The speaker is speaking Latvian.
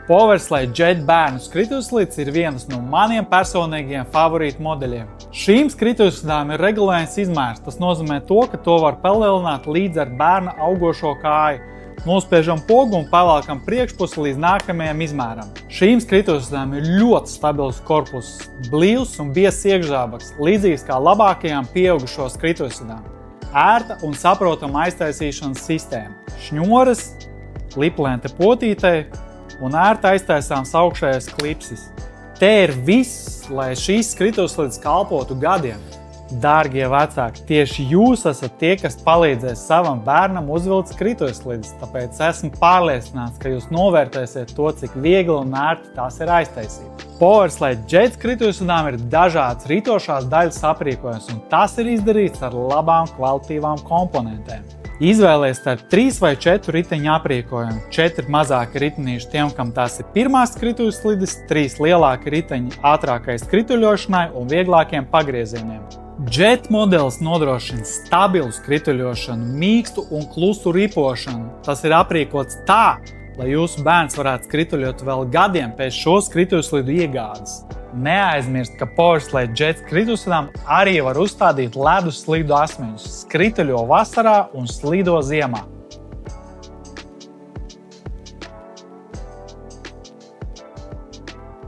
Powerslide Jet bērnu skrituļslīds ir viens no maniem personīgiem favorītu modeļiem. Šīm skrituļslīdām ir regulējums izmērs. Tas nozīmē to, ka to var palielināt līdz ar bērna augošo kāju. Nospiežam pogu un pavēlkam priekšpusi līdz nākamajam izmēram. Šīm skrituļslīdām ir ļoti stabils korpus, blīvs un biezs iekšzābaks, līdzīgs kā labākajām pieaugušo skrituļslīdām. Ērta un saprotama aiztaisīšanas sistēma, šņoras, liplente potītei un ērti aiztaisāms augšējais klipsis. Te ir viss, lai šīs skrituļslīdes kalpotu gadiem. Dārgie vecāki, tieši jūs esat tie, kas palīdzēs savam bērnam uzvilkt skrituļslīdes, tāpēc esmu pārliecināts, ka jūs novērtēsiet to, cik viegli un ērti tās ir aiztaisīt. Powerslide Jet skrituļslīdām ir dažādas ritošās daļas aprīkojums, un tas ir izdarīts ar labām kvalitīvām komponentēm. Izvēlies starp 3 vai 4 riteņu aprīkojumu, 4 mazāki ritenīši tiem, kam tās ir pirmās skrituļslīdes, 3 lielāki riteņi ātrākai skrituļošanai un vieglākiem pagriezieniem. Jet modelis nodrošina stabilu skrituļošanu, mīkstu un klusu ripošanu. Tas ir aprīkots tā, lai jūsu bērns varētu skrituļot vēl gadiem pēc šo skrituļslīdu iegādes. Neaizmirst, ka Powerslide Jet skrituļslīdām arī var uzstādīt ledus slīdu asmeņus, skrituļo vasarā un slīdo ziemā.